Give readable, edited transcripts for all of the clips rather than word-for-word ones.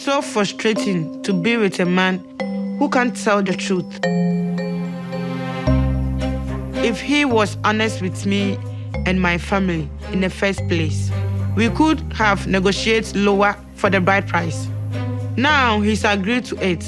so frustrating to be with a man who can't tell the truth. If he was honest with me and my family in the first place, we could have negotiated lower for the bride price. Now he's agreed to it,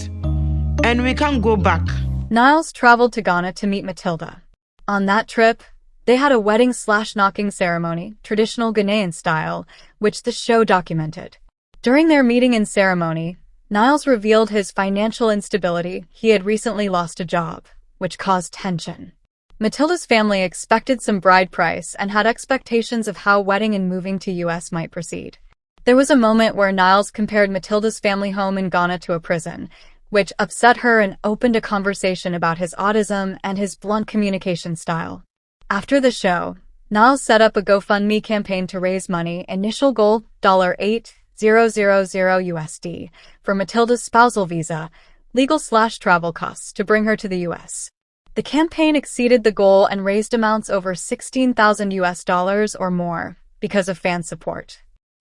and we can't go back. Niles traveled to Ghana to meet Matilda. On that trip, they had a wedding/knocking ceremony, traditional Ghanaian style, which the show documented. During their meeting and ceremony, Niles revealed his financial instability. He had recently lost a job, which caused tension. Matilda's family expected some bride price and had expectations of how wedding and moving to US might proceed. There was a moment where Niles compared Matilda's family home in Ghana to a prison, which upset her and opened a conversation about his autism and his blunt communication style. After the show, Niles set up a GoFundMe campaign to raise money, initial goal $8,000 USD, for Matilda's spousal visa, legal/travel costs to bring her to the US. The campaign exceeded the goal and raised amounts over $16,000 US or more because of fan support.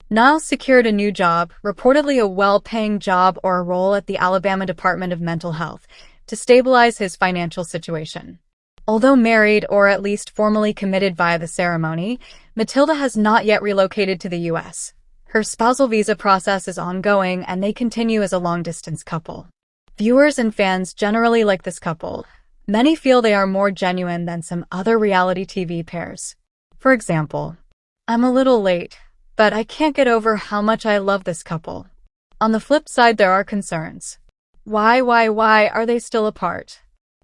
Niles secured a new job, reportedly a well-paying job or a role at the Alabama Department of Mental Health, to stabilize his financial situation. Although married or at least formally committed via the ceremony, Matilda has not yet relocated to the US. Her spousal visa process is ongoing and they continue as a long-distance couple. Viewers and fans generally like this couple. Many feel they are more genuine than some other reality TV pairs. For example, "I'm a little late, but I can't get over how much I love this couple." On the flip side, there are concerns. Why are they still apart?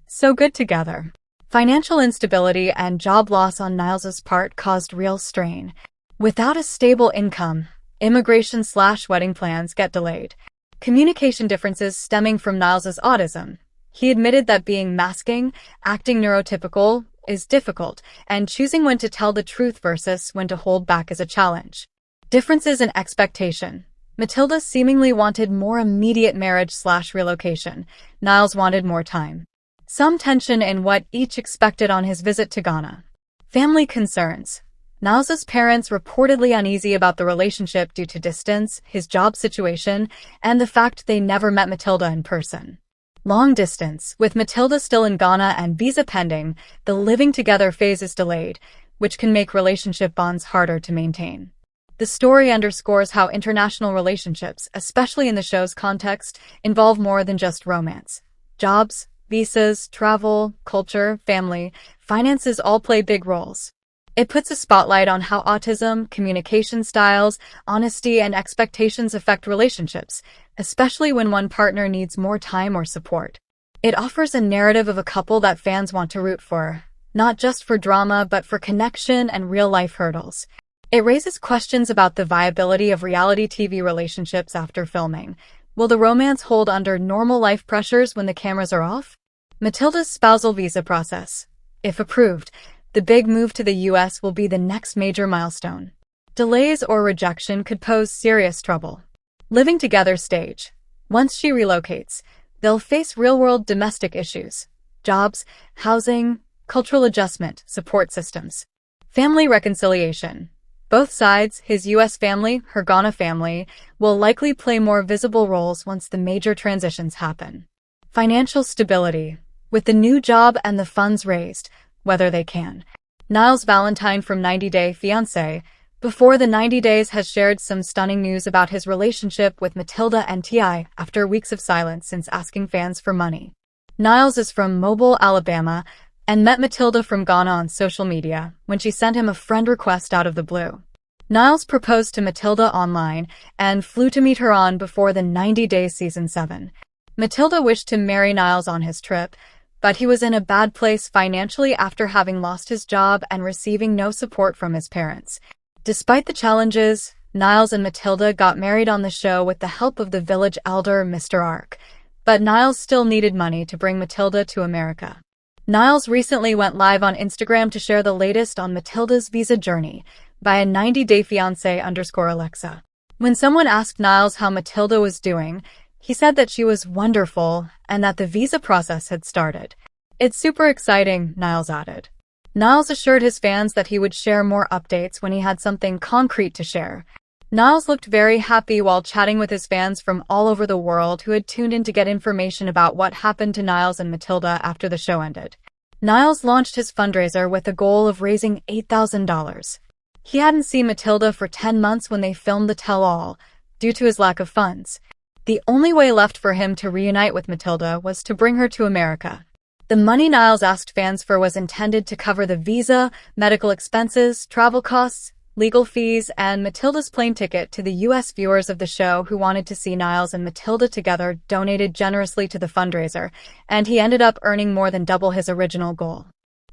So good together. Financial instability and job loss on Niles's part caused real strain. Without a stable income, immigration/wedding plans get delayed. Communication differences stemming from Niles's autism. He admitted that being masking, acting neurotypical, is difficult, and choosing when to tell the truth versus when to hold back is a challenge. Differences in expectation. Matilda seemingly wanted more immediate marriage/relocation. Niles wanted more time. Some tension in what each expected on his visit to Ghana. Family concerns. Niles's parents reportedly uneasy about the relationship due to distance, his job situation, and the fact they never met Matilda in person. Long distance. With Matilda still in Ghana and visa pending, the living together phase is delayed, which can make relationship bonds harder to maintain. The story underscores how international relationships, especially in the show's context, involve more than just romance. Jobs, visas, travel, culture, family, finances all play big roles. It puts a spotlight on how autism, communication styles, honesty, and expectations affect relationships, especially when one partner needs more time or support. It offers a narrative of a couple that fans want to root for, not just for drama but for connection and real-life hurdles. It raises questions about the viability of reality TV relationships after filming. Will the romance hold under normal life pressures when the cameras are off? Matilda's spousal visa process. If approved, the big move to the US will be the next major milestone. Delays or rejection could pose serious trouble. Living together stage. Once she relocates, they'll face real-world domestic issues. Jobs, housing, cultural adjustment, support systems. Family reconciliation. Both sides, his US family, her Ghana family, will likely play more visible roles once the major transitions happen. Financial stability. With the new job and the funds raised, whether they can. Niles Valentine from 90 Day Fiance, before the 90 Days, has shared some stunning news about his relationship with Matilda and T.I. after weeks of silence since asking fans for money. Niles is from Mobile, Alabama, and met Matilda from Ghana on social media when she sent him a friend request out of the blue. Niles proposed to Matilda online and flew to meet her on before the 90 Days Season 7. Matilda wished to marry Niles on his trip, but he was in a bad place financially after having lost his job and receiving no support from his parents. Despite the challenges, Niles and Matilda got married on the show with the help of the village elder, Mr. Ark. But Niles still needed money to bring Matilda to America. Niles recently went live on Instagram to share the latest on Matilda's visa journey via 90Day Fiance _Alexa. When someone asked Niles how Matilda was doing, he said that she was wonderful and that the visa process had started. "It's super exciting," Niles added. Niles assured his fans that he would share more updates when he had something concrete to share. Niles looked very happy while chatting with his fans from all over the world who had tuned in to get information about what happened to Niles and Matilda after the show ended. Niles launched his fundraiser with a goal of raising $8,000. He hadn't seen Matilda for 10 months when they filmed the tell-all, due to his lack of funds. The only way left for him to reunite with Matilda was to bring her to America. The money Niles asked fans for was intended to cover the visa, medical expenses, travel costs, legal fees, and Matilda's plane ticket. To the US viewers of the show who wanted to see Niles and Matilda together donated generously to the fundraiser, and he ended up earning more than double his original goal.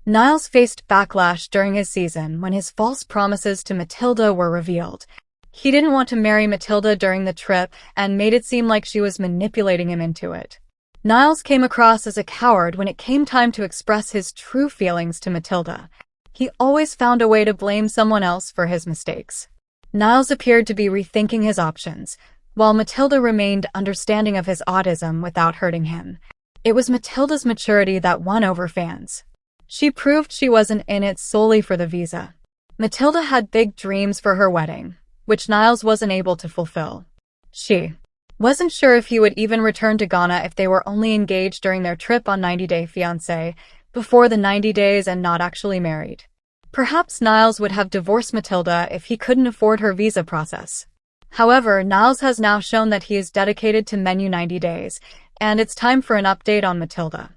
Niles faced backlash during his season when his false promises to Matilda were revealed. He didn't want to marry Matilda during the trip and made it seem like she was manipulating him into it. Niles came across as a coward when it came time to express his true feelings to Matilda. He always found a way to blame someone else for his mistakes. Niles appeared to be rethinking his options, while Matilda remained understanding of his autism without hurting him. It was Matilda's maturity that won over fans. She proved she wasn't in it solely for the visa. Matilda had big dreams for her wedding, which Niles wasn't able to fulfill. She wasn't sure if he would even return to Ghana if they were only engaged during their trip on 90-day Fiance, before the 90 days and not actually married. Perhaps Niles would have divorced Matilda if he couldn't afford her visa process. However, Niles has now shown that he is dedicated to Menu 90 days, and it's time for an update on Matilda.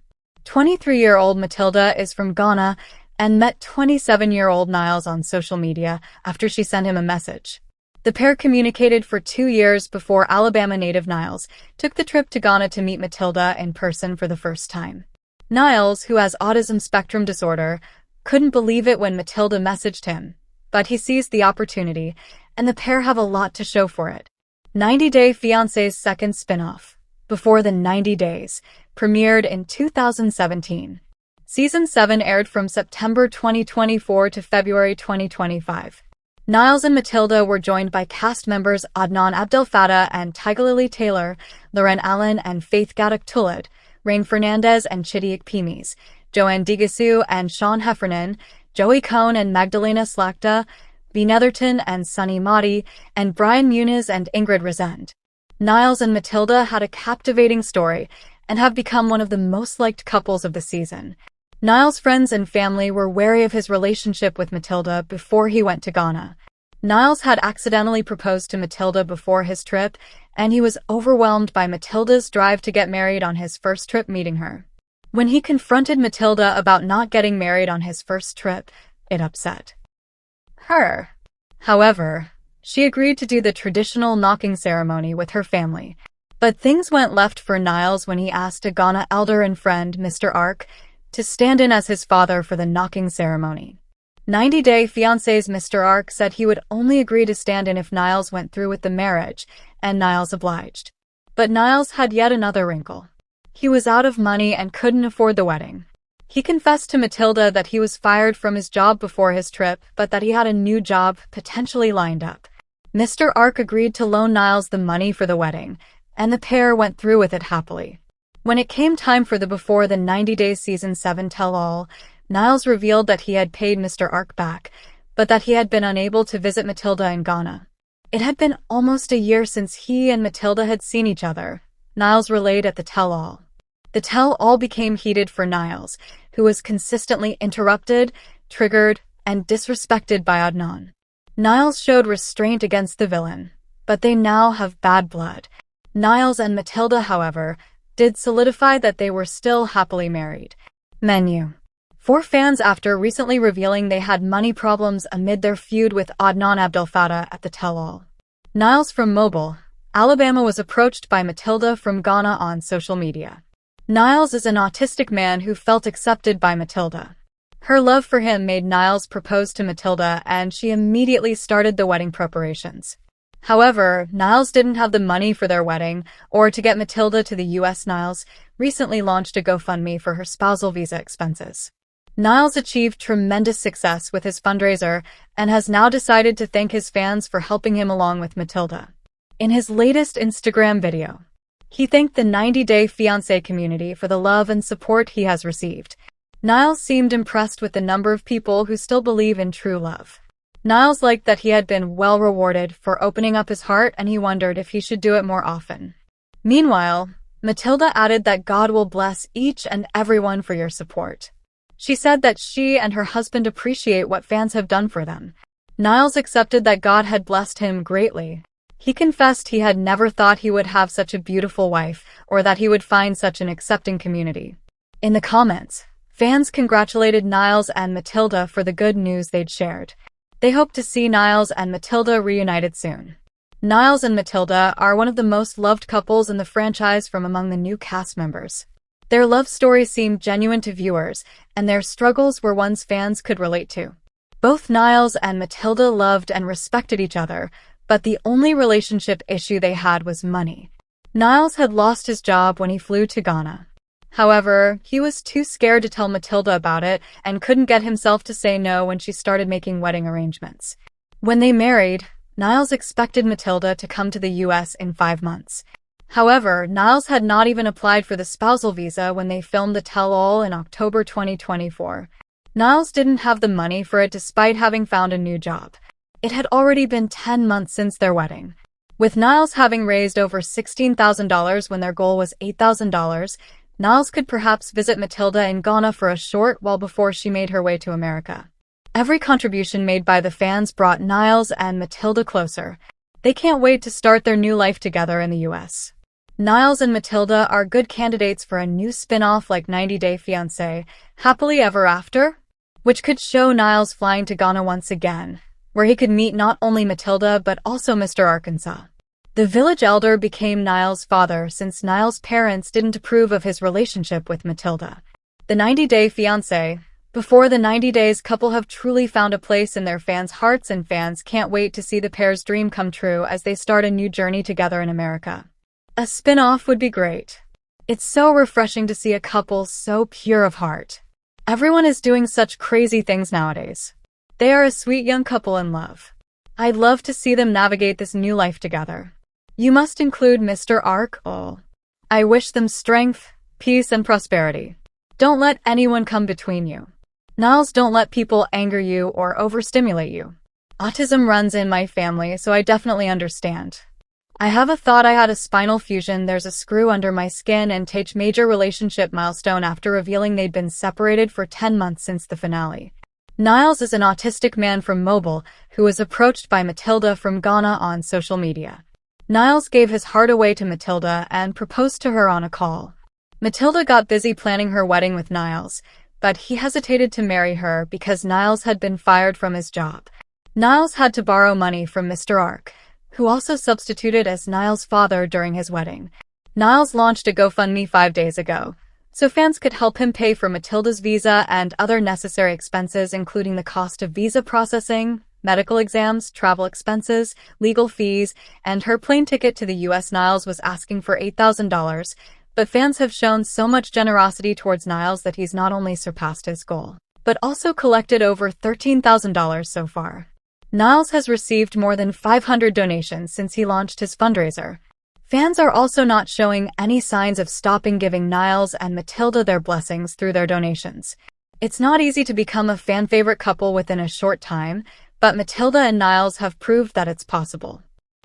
23-year-old Matilda is from Ghana and met 27-year-old Niles on social media after she sent him a message. The pair communicated for 2 years before Alabama native Niles took the trip to Ghana to meet Matilda in person for the first time. Niles, who has autism spectrum disorder, couldn't believe it when Matilda messaged him, but he seized the opportunity, and the pair have a lot to show for it. 90-Day Fiance's second spin-off, Before the 90 Days, premiered in 2017. Season 7 aired from September 2024 to February 2025. Niles and Matilda were joined by cast members Adnan Abdel-Fattah and Tigalili Taylor, Lauren Allen and Faith Gaddock-Tulad, Rain Fernandez and Chidi Ekpemies, Joanne Digasu and Sean Heffernan, Joey Cohn and Magdalena Slakta, V. Netherton and Sunny Mahdi, and Brian Muniz and Ingrid Resend. Niles and Matilda had a captivating story and have become one of the most liked couples of the season. Niles' friends and family were wary of his relationship with Matilda before he went to Ghana. Niles had accidentally proposed to Matilda before his trip, and he was overwhelmed by Matilda's drive to get married on his first trip meeting her. When he confronted Matilda about not getting married on his first trip, it upset her. However, she agreed to do the traditional knocking ceremony with her family. But things went left for Niles when he asked a Ghana elder and friend, Mr. Ark, to stand in as his father for the knocking ceremony. 90-Day Fiance's Mr. Ark said he would only agree to stand in if Niles went through with the marriage, and Niles obliged. But Niles had yet another wrinkle. He was out of money and couldn't afford the wedding. He confessed to Matilda that he was fired from his job before his trip, but that he had a new job potentially lined up. Mr. Ark agreed to loan Niles the money for the wedding, and the pair went through with it happily. When it came time for the Before the 90 Days Season 7 tell-all, Niles revealed that he had paid Mr. Ark back, but that he had been unable to visit Matilda in Ghana. It had been almost a year since he and Matilda had seen each other, Niles relayed at the tell-all. The tell-all became heated for Niles, who was consistently interrupted, triggered, and disrespected by Adnan. Niles showed restraint against the villain, but they now have bad blood. Niles and Matilda, however, did solidify that they were still happily married. Menu. For fans after recently revealing they had money problems amid their feud with Adnan Abdel-Fattah at the tell-all. Niles from Mobile, Alabama was approached by Matilda from Ghana on social media. Niles is an autistic man who felt accepted by Matilda. Her love for him made Niles propose to Matilda, and she immediately started the wedding preparations. However, Niles didn't have the money for their wedding or to get Matilda to the US. Niles recently launched a GoFundMe for her spousal visa expenses. Niles achieved tremendous success with his fundraiser and has now decided to thank his fans for helping him along with Matilda. In his latest Instagram video, he thanked the 90-Day Fiancé community for the love and support he has received. Niles seemed impressed with the number of people who still believe in true love. Niles liked that he had been well rewarded for opening up his heart, and he wondered if he should do it more often. Meanwhile, Matilda added that God will bless each and everyone for your support. She said that she and her husband appreciate what fans have done for them. Niles accepted that God had blessed him greatly. He confessed he had never thought he would have such a beautiful wife, or that he would find such an accepting community. In the comments, fans congratulated Niles and Matilda for the good news they'd shared. They hope to see Niles and Matilda reunited soon. Niles and Matilda are one of the most loved couples in the franchise from among the new cast members. Their love story seemed genuine to viewers, and their struggles were ones fans could relate to. Both Niles and Matilda loved and respected each other, but the only relationship issue they had was money. Niles had lost his job when he flew to Ghana. However, he was too scared to tell Matilda about it and couldn't get himself to say no when she started making wedding arrangements. When they married, Niles expected Matilda to come to the US in 5 months. However, Niles had not even applied for the spousal visa when they filmed the tell-all in October 2024. Niles didn't have the money for it despite having found a new job. It had already been 10 months since their wedding. With Niles having raised over $16,000 when their goal was $8,000, Niles could perhaps visit Matilda in Ghana for a short while before she made her way to America. Every contribution made by the fans brought Niles and Matilda closer. They can't wait to start their new life together in the US. Niles and Matilda are good candidates for a new spin-off like 90 Day Fiance, Happily Ever After, which could show Niles flying to Ghana once again, where he could meet not only Matilda but also Mr. Arkansas. The village elder became Niles' father since Niles' parents didn't approve of his relationship with Matilda. The 90 Day Fiance. Before the 90 days, couple have truly found a place in their fans' hearts, and fans can't wait to see the pair's dream come true as they start a new journey together in America. A spin-off would be great. It's so refreshing to see a couple so pure of heart. Everyone is doing such crazy things nowadays. They are a sweet young couple in love. I'd love to see them navigate this new life together. You must include Mr. Ark. Oh, I wish them strength, peace, and prosperity. Don't let anyone come between you. Niles, don't let people anger you or overstimulate you. Autism runs in my family, so I definitely understand. I have a thought I had a spinal fusion, there's a screw under my skin, and take major relationship milestone after revealing they'd been separated for 10 months since the finale. Niles is an autistic man from Mobile who was approached by Matilda from Ghana on social media. Niles gave his heart away to Matilda and proposed to her on a call. Matilda got busy planning her wedding with Niles, but he hesitated to marry her because Niles had been fired from his job. Niles had to borrow money from Mr. Ark, who also substituted as Niles' father during his wedding. Niles launched a GoFundMe 5 days ago, so fans could help him pay for Matilda's visa and other necessary expenses, including the cost of visa processing, medical exams, travel expenses, legal fees, and her plane ticket to the US. Niles was asking for $8,000, but fans have shown so much generosity towards Niles that he's not only surpassed his goal, but also collected over $13,000 so far. Niles has received more than 500 donations since he launched his fundraiser. Fans are also not showing any signs of stopping giving Niles and Matilda their blessings through their donations. It's not easy to become a fan-favorite couple within a short time, but Matilda and Niles have proved that it's possible.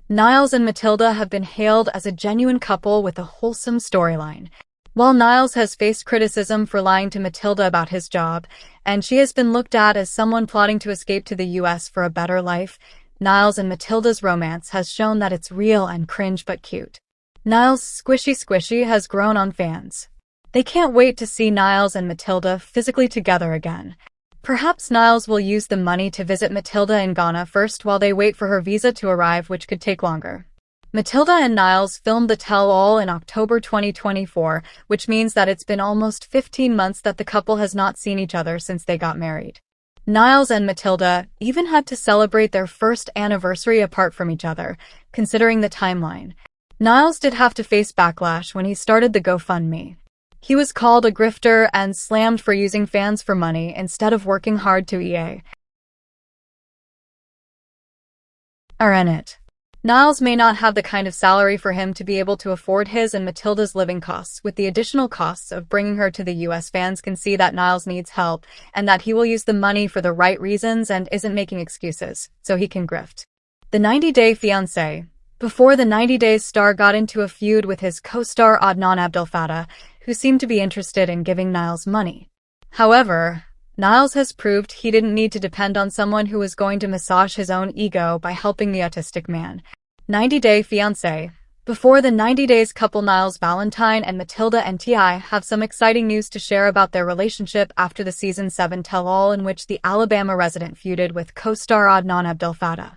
Niles and Matilda have been hailed as a genuine couple with a wholesome storyline. While Niles has faced criticism for lying to Matilda about his job, and she has been looked at as someone plotting to escape to the US for a better life, Niles and Matilda's romance has shown that it's real and cringe but cute. Niles' squishy has grown on fans. They can't wait to see Niles and Matilda physically together again. Perhaps Niles will use the money to visit Matilda in Ghana first while they wait for her visa to arrive, which could take longer. Matilda and Niles filmed the tell-all in October 2024, which means that it's been almost 15 months that the couple has not seen each other since they got married. Niles and Matilda even had to celebrate their first anniversary apart from each other, considering the timeline. Niles did have to face backlash when he started the GoFundMe. He was called a grifter and slammed for using fans for money instead of working hard to earn it. Niles may not have the kind of salary for him to be able to afford his and Matilda's living costs. With the additional costs of bringing her to the US, fans can see that Niles needs help and that he will use the money for the right reasons and isn't making excuses, so he can grift. The 90-Day Fiance. Before the 90 Days, star got into a feud with his co-star Adnan Abdel-Fattah, who seemed to be interested in giving Niles money. However, Niles has proved he didn't need to depend on someone who was going to massage his own ego by helping the autistic man. 90-Day Fiance. Before the 90 Days couple, Niles Valentine and Matilda NTI have some exciting news to share about their relationship after the Season 7 tell-all in which the Alabama resident feuded with co-star Adnan Abdel-Fattah.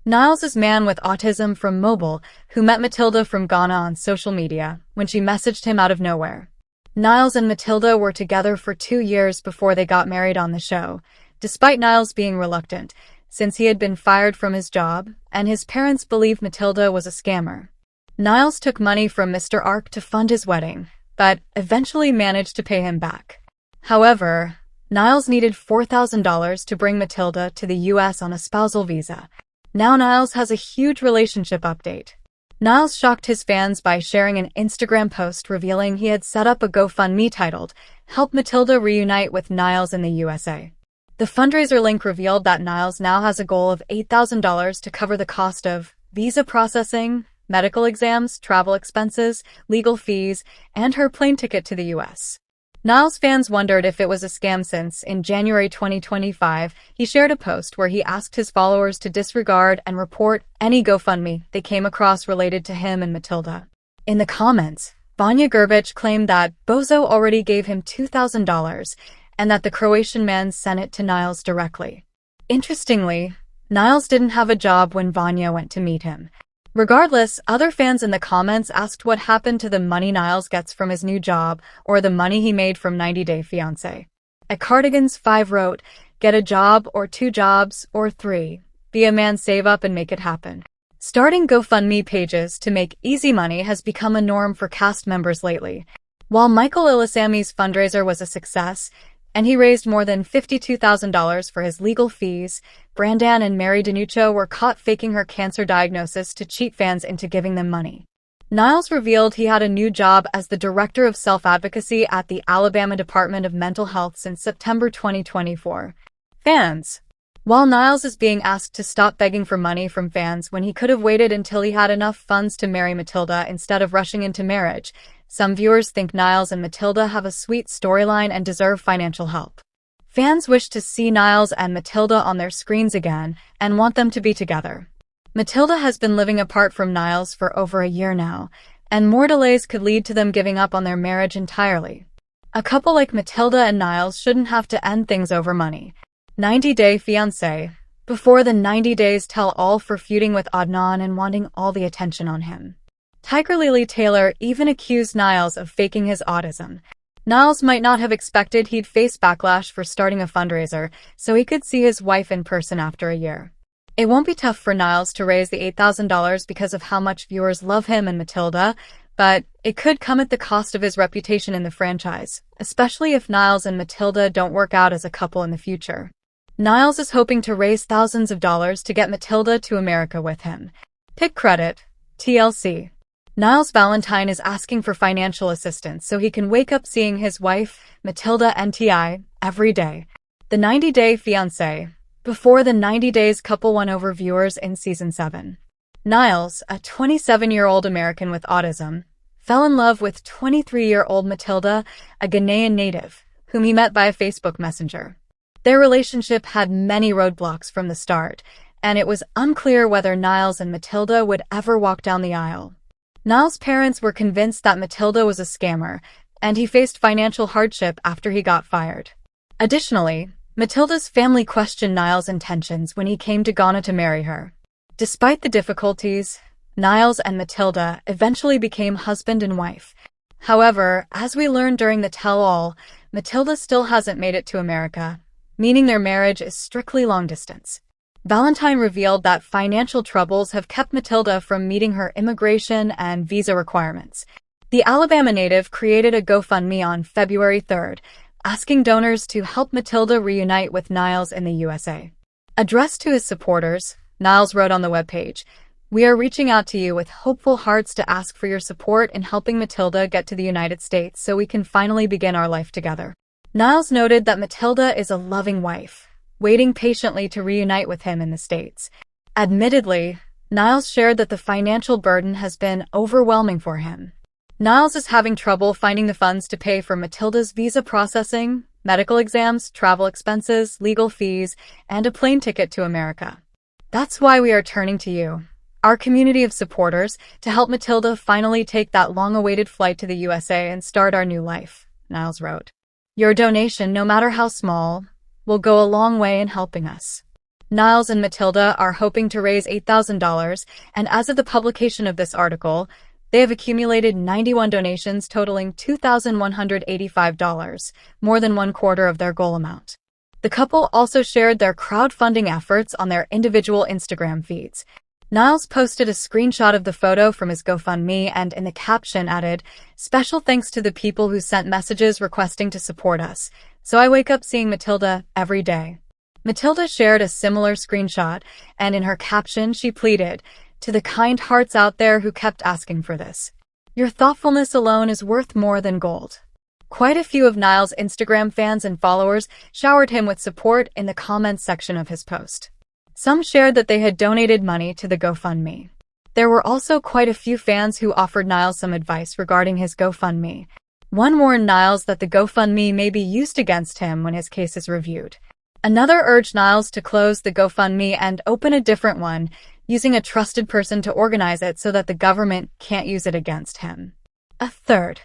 Niles is a man with autism from Mobile who met Matilda from Ghana on social media when she messaged him out of nowhere. Niles and Matilda were together for 2 years before they got married on the show, despite Niles being reluctant, since he had been fired from his job, and his parents believed Matilda was a scammer. Niles took money from Mr. Ark to fund his wedding, but eventually managed to pay him back. However, Niles needed $4,000 to bring Matilda to the US on a spousal visa. Now Niles has a huge relationship update. Niles shocked his fans by sharing an Instagram post revealing he had set up a GoFundMe titled, "Help Matilda Reunite with Niles in the USA." The fundraiser link revealed that Niles now has a goal of $8,000 to cover the cost of visa processing, medical exams, travel expenses, legal fees, and her plane ticket to the US. Niles fans wondered if it was a scam since, in January 2025, he shared a post where he asked his followers to disregard and report any GoFundMe they came across related to him and Matilda. In the comments, Vanja Grbić claimed that Bozo already gave him $2,000 and that the Croatian man sent it to Niles directly. Interestingly, Niles didn't have a job when Vanja went to meet him. Regardless, other fans in the comments asked what happened to the money Niles gets from his new job or the money he made from 90-Day Fiance. At Cardigans 5 wrote, "Get a job or 2 jobs or 3. Be a man, save up and make it happen." Starting GoFundMe pages to make easy money has become a norm for cast members lately. While Michael Ilisami's fundraiser was a success, and he raised more than $52,000 for his legal fees, Brandan and Mary DiNuccio were caught faking her cancer diagnosis to cheat fans into giving them money. Niles revealed he had a new job as the Director of Self-Advocacy at the Alabama Department of Mental Health since September 2024. Fans. While Niles is being asked to stop begging for money from fans when he could have waited until he had enough funds to marry Matilda instead of rushing into marriage, some viewers think Niles and Matilda have a sweet storyline and deserve financial help. Fans wish to see Niles and Matilda on their screens again and want them to be together. Matilda has been living apart from Niles for over a year now, and more delays could lead to them giving up on their marriage entirely. A couple like Matilda and Niles shouldn't have to end things over money. 90-Day Fiance. Before the 90 Days tell-all for feuding with Adnan and wanting all the attention on him. Tiger Lily Taylor even accused Niles of faking his autism. Niles might not have expected he'd face backlash for starting a fundraiser so he could see his wife in person after a year. It won't be tough for Niles to raise the $8,000 because of how much viewers love him and Matilda, but it could come at the cost of his reputation in the franchise, especially if Niles and Matilda don't work out as a couple in the future. Niles is hoping to raise thousands of dollars to get Matilda to America with him. Pick credit. TLC. Niles Valentine is asking for financial assistance so he can wake up seeing his wife, Matilda NTI, every day. The 90-Day Fiance. Before the 90 Days couple won over viewers in Season 7. Niles, a 27-year-old American with autism, fell in love with 23-year-old Matilda, a Ghanaian native, whom he met by a Facebook Messenger. Their relationship had many roadblocks from the start, and it was unclear whether Niles and Matilda would ever walk down the aisle. Niles' parents were convinced that Matilda was a scammer, and he faced financial hardship after he got fired. Additionally, Matilda's family questioned Niles' intentions when he came to Ghana to marry her. Despite the difficulties, Niles and Matilda eventually became husband and wife. However, as we learned during the tell-all, Matilda still hasn't made it to America, meaning their marriage is strictly long-distance. Valentine revealed that financial troubles have kept Matilda from meeting her immigration and visa requirements. The Alabama native created a GoFundMe on February 3rd, asking donors to help Matilda reunite with Niles in the USA. Addressed to his supporters, Niles wrote on the webpage, We are reaching out to you with hopeful hearts to ask for your support in helping Matilda get to the United States so we can finally begin our life together. Niles noted that Matilda is a loving wife, waiting patiently to reunite with him in the States. Admittedly, Niles shared that the financial burden has been overwhelming for him. Niles is having trouble finding the funds to pay for Matilda's visa processing, medical exams, travel expenses, legal fees, and a plane ticket to America. That's why we are turning to you, our community of supporters, to help Matilda finally take that long-awaited flight to the USA and start our new life, Niles wrote. Your donation, no matter how small, will go a long way in helping us. Niles and Matilda are hoping to raise $8,000, and as of the publication of this article, they have accumulated 91 donations totaling $2,185, more than 1/4 of their goal amount. The couple also shared their crowdfunding efforts on their individual Instagram feeds. Niles posted a screenshot of the photo from his GoFundMe and in the caption added, "Special thanks to the people who sent messages requesting to support us. So I wake up seeing Matilda every day." Matilda shared a similar screenshot, and in her caption she pleaded, "To the kind hearts out there who kept asking for this. Your thoughtfulness alone is worth more than gold." Quite a few of Niles' Instagram fans and followers showered him with support in the comments section of his post. Some shared that they had donated money to the GoFundMe. There were also quite a few fans who offered Niles some advice regarding his GoFundMe. One warned Niles that the GoFundMe may be used against him when his case is reviewed. Another urged Niles to close the GoFundMe and open a different one, using a trusted person to organize it so that the government can't use it against him. A third